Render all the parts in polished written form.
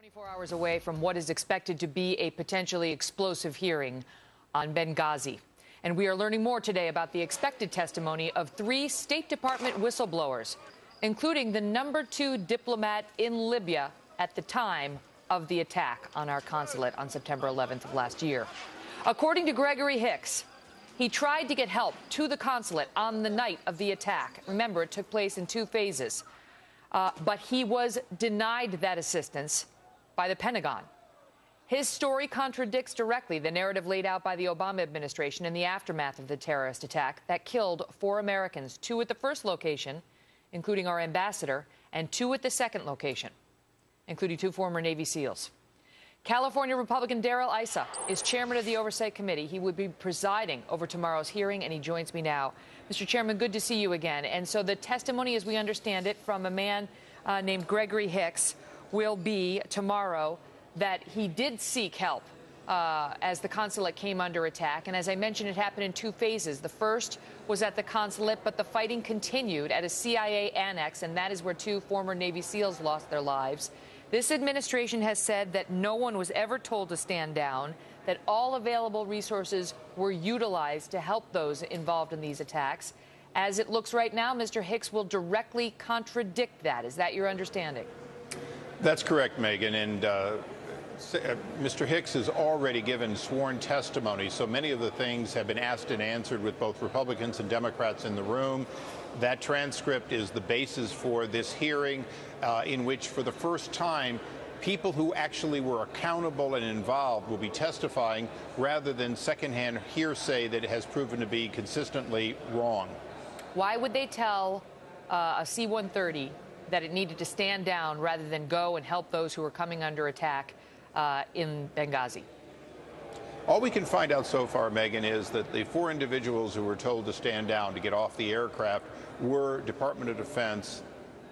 24 hours away from what is expected to be a potentially explosive hearing on Benghazi. And we are learning more today about the expected testimony of 3 State Department whistleblowers, including the #2 diplomat in Libya at the time of the attack on our consulate on September 11th of last year. According to Gregory Hicks, he tried to get help to the consulate on the night of the attack. Remember, it took place in 2 phases. But he was denied that assistance by the Pentagon. His story contradicts directly the narrative laid out by the Obama administration in the aftermath of the terrorist attack that killed 4 Americans, 2 at the first location, including our ambassador, and 2 at the second location, including 2 former Navy SEALs. California Republican Darrell Issa is chairman of the Oversight Committee. He would be presiding over tomorrow's hearing, and he joins me now. Mr. Chairman, good to see you again. And so the testimony, as we understand it, from a man named Gregory Hicks will be tomorrow that he did seek help as the consulate came under attack. And as I mentioned, it happened in 2 phases. The first was at the consulate, but the fighting continued at a CIA annex, and that is where 2 former Navy SEALs lost their lives. This administration has said that no one was ever told to stand down, that all available resources were utilized to help those involved in these attacks. As it looks right now, Mr. Hicks will directly contradict that. Is that your understanding? That's correct, Megan. And Mr. Hicks has already given sworn testimony, so many of the things have been asked and answered with both Republicans and Democrats in the room. That transcript is the basis for this hearing in which, for the first time, people who actually were accountable and involved will be testifying rather than secondhand hearsay that has proven to be consistently wrong. Why would they tell a C-130 that it needed to stand down rather than go and help those who were coming under attack in Benghazi? All we can find out so far, Megan, is that the 4 individuals who were told to stand down to get off the aircraft were Department of Defense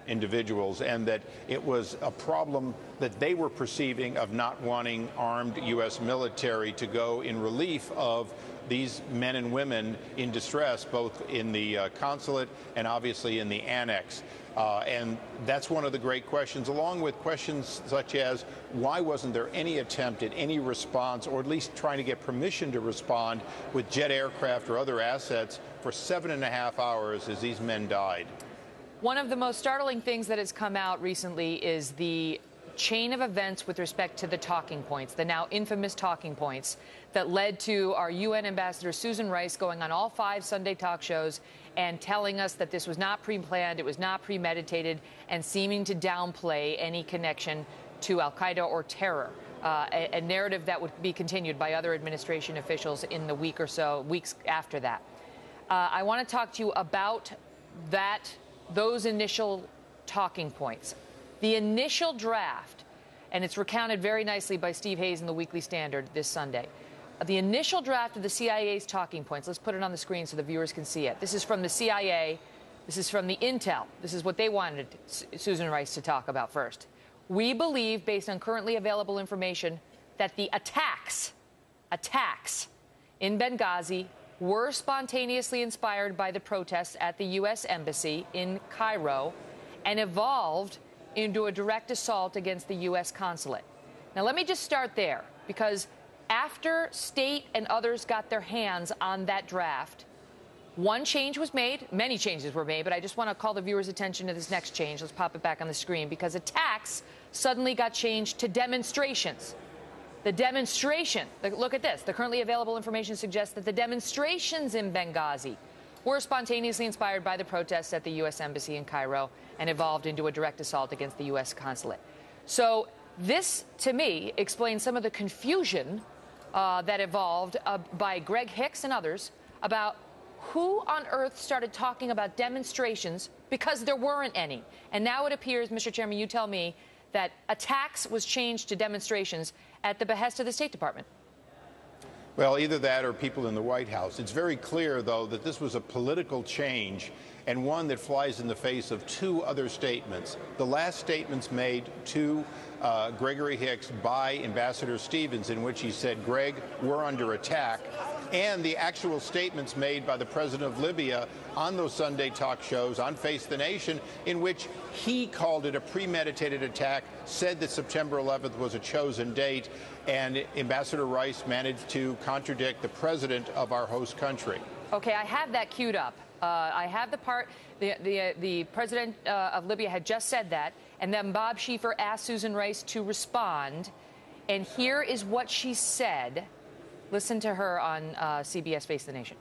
individuals, and that it was a problem that they were perceiving of not wanting armed U.S. military to go in relief of these men and women in distress, both in the consulate and obviously in the annex. And that's one of the great questions, along with questions such as why wasn't there any attempt at any response, or at least trying to get permission to respond with jet aircraft or other assets for 7.5 hours as these men died. One of the most startling things that has come out recently is the chain of events with respect to the talking points, the now infamous talking points that led to our UN ambassador Susan Rice going on all 5 Sunday talk shows and telling us that this was not pre-planned, it was not premeditated, and seeming to downplay any connection to al-Qaeda or terror, a narrative that would be continued by other administration officials in the weeks after that. I want to talk to you about those initial talking points. The initial draft, and it's recounted very nicely by Steve Hayes in the Weekly Standard this Sunday. The initial draft of the CIA's talking points, let's put it on the screen so the viewers can see it. This is from the CIA. This is from the intel. This is what they wanted Susan Rice to talk about first. We believe, based on currently available information, that the attacks in Benghazi were spontaneously inspired by the protests at the U.S. Embassy in Cairo and evolved into a direct assault against the U.S. consulate. Now, let me just start there, because after State and others got their hands on that draft, one change was made. Many changes were made, but I just want to call the viewers' attention to this next change. Let's pop it back on the screen, because attacks suddenly got changed to demonstrations. The demonstration, look at this. The currently available information suggests that the demonstrations in Benghazi were spontaneously inspired by the protests at the U.S. Embassy in Cairo and evolved into a direct assault against the U.S. consulate. So this, to me, explains some of the confusion that evolved by Greg Hicks and others about who on earth started talking about demonstrations, because there weren't any. And now it appears, Mr. Chairman, you tell me, that attacks was changed to demonstrations at the behest of the State Department. Well, either that or people in the White House. It's very clear, though, that this was a political change, and one that flies in the face of two other statements. The last statements made to Gregory Hicks by Ambassador Stevens, in which he said, Greg, we're under attack, and the actual statements made by the president of Libya on those Sunday talk shows on Face the Nation, in which he called it a premeditated attack, said that September 11th was a chosen date, and Ambassador Rice managed to contradict the president of our host country. Okay, I have that queued up. I have the part, the president of Libya had just said that, and then Bob Schieffer asked Susan Rice to respond, and here is what she said. Listen to her on CBS Face the Nation.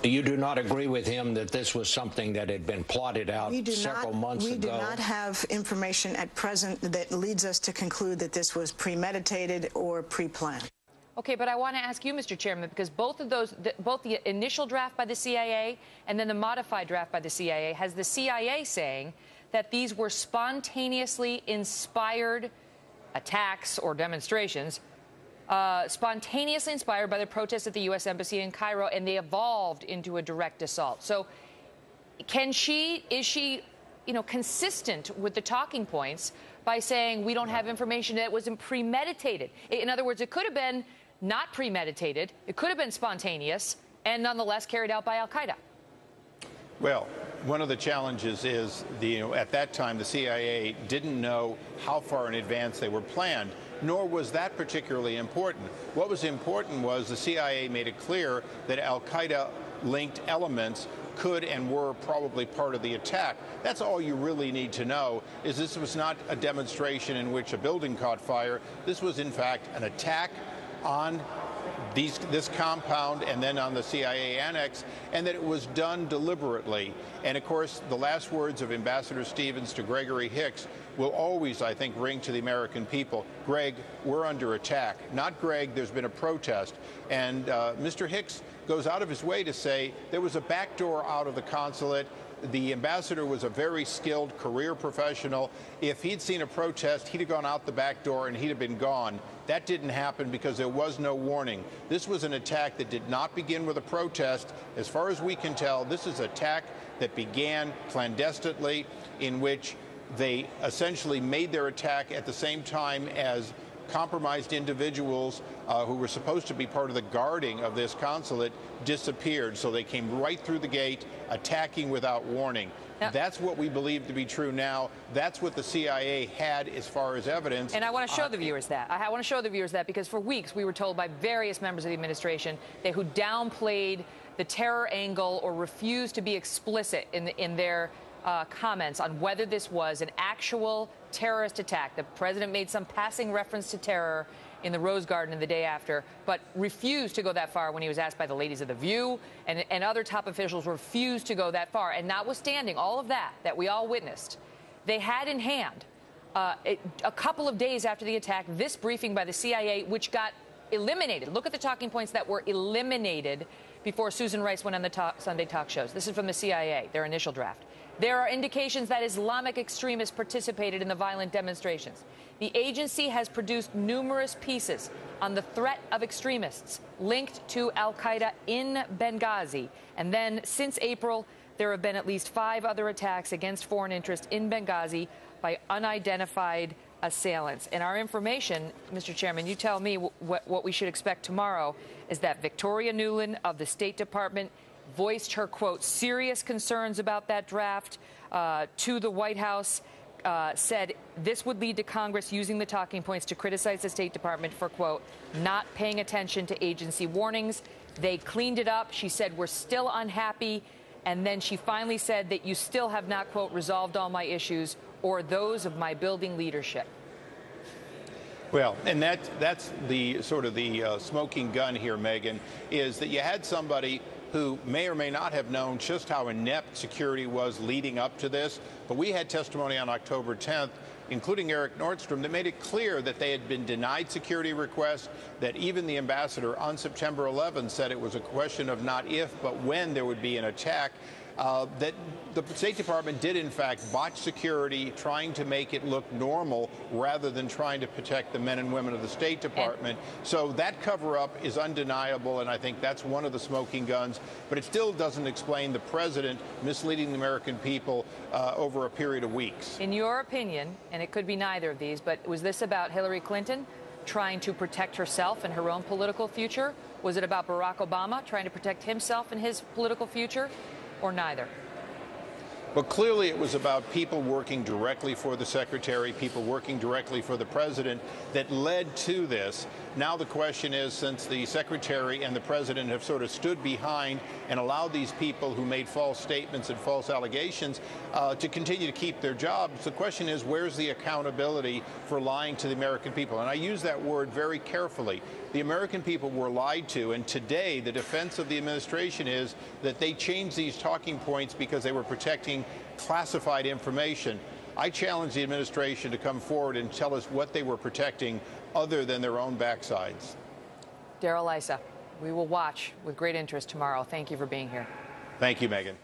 You do not agree with him that this was something that had been plotted out several months ago? We do not have information at present that leads us to conclude that this was premeditated or pre-planned. Okay, but I want to ask you, Mr. Chairman, because both of those, both the initial draft by the CIA and then the modified draft by the CIA, has the CIA saying that these were spontaneously inspired attacks or demonstrations, spontaneously inspired by the protests at the U.S. Embassy in Cairo, and they evolved into a direct assault. So is she, consistent with the talking points by saying we don't have information that it wasn't premeditated? In other words, it could have been not premeditated, it could have been spontaneous, and nonetheless carried out by al-Qaeda. Well, one of the challenges is, at that time, the CIA didn't know how far in advance they were planned, nor was that particularly important. What was important was the CIA made it clear that al-Qaeda-linked elements could and were probably part of the attack. That's all you really need to know, is this was not a demonstration in which a building caught fire. This was, in fact, an attack on this compound and then on the CIA annex, and that it was done deliberately. And of course, the last words of Ambassador Stevens to Gregory Hicks will always, I think, ring to the American people. Greg, we're under attack. Not Greg, there's been a protest. And Mr. Hicks goes out of his way to say there was a back door out of the consulate. The ambassador was a very skilled career professional. If he'd seen a protest, he'd have gone out the back door and he'd have been gone. That didn't happen because there was no warning. This was an attack that did not begin with a protest. As far as we can tell, this is an attack that began clandestinely, in which they essentially made their attack at the same time as compromised individuals who were supposed to be part of the guarding of this consulate disappeared. So they came right through the gate, attacking without warning. Now, that's what we believe to be true now. That's what the CIA had as far as evidence. And I want to show the viewers that. I want to show the viewers that because for weeks we were told by various members of the administration who downplayed the terror angle or refused to be explicit in their comments on whether this was an actual terrorist attack. The president made some passing reference to terror in the Rose Garden the day after, but refused to go that far when he was asked by the ladies of The View, and other top officials refused to go that far. And notwithstanding all of that we all witnessed, they had in hand, a couple of days after the attack, this briefing by the CIA, which got eliminated. Look at the talking points that were eliminated before Susan Rice went on the Sunday talk shows. This is from the CIA, their initial draft. There are indications that Islamic extremists participated in the violent demonstrations. The agency has produced numerous pieces on the threat of extremists linked to al-Qaeda in Benghazi. And then, since April, there have been at least 5 other attacks against foreign interests in Benghazi by unidentified assailants. And our information, Mr. Chairman, you tell me what we should expect tomorrow, is that Victoria Nuland of the State Department voiced her, quote, serious concerns about that draft to the White House, said this would lead to Congress using the talking points to criticize the State Department for, quote, not paying attention to agency warnings. They cleaned it up. She said, we're still unhappy. And then she finally said that you still have not, quote, resolved all my issues or those of my building leadership. Well, and that's the sort of the smoking gun here, Megyn, is that you had somebody who may or may not have known just how inept security was leading up to this. But we had testimony on October 10th, including Eric Nordstrom, that made it clear that they had been denied security requests, that even the ambassador on September 11th said it was a question of not if, but when there would be an attack. that the State Department did, in fact, botch security, trying to make it look normal rather than trying to protect the men and women of the State Department. So that cover-up is undeniable, and I think that's one of the smoking guns. But it still doesn't explain the president misleading the American people over a period of weeks. In your opinion, and it could be neither of these, but was this about Hillary Clinton trying to protect herself and her own political future? Was it about Barack Obama trying to protect himself and his political future, or neither? But clearly it was about people working directly for the secretary, people working directly for the president that led to this. Now the question is, since the secretary and the president have sort of stood behind and allowed these people who made false statements and false allegations to continue to keep their jobs, the question is, where's the accountability for lying to the American people? And I use that word very carefully. The American people were lied to, and today the defense of the administration is that they changed these talking points because they were protecting classified information. I challenge the administration to come forward and tell us what they were protecting other than their own backsides. Darrell Issa, we will watch with great interest tomorrow. Thank you for being here. Thank you, Megan.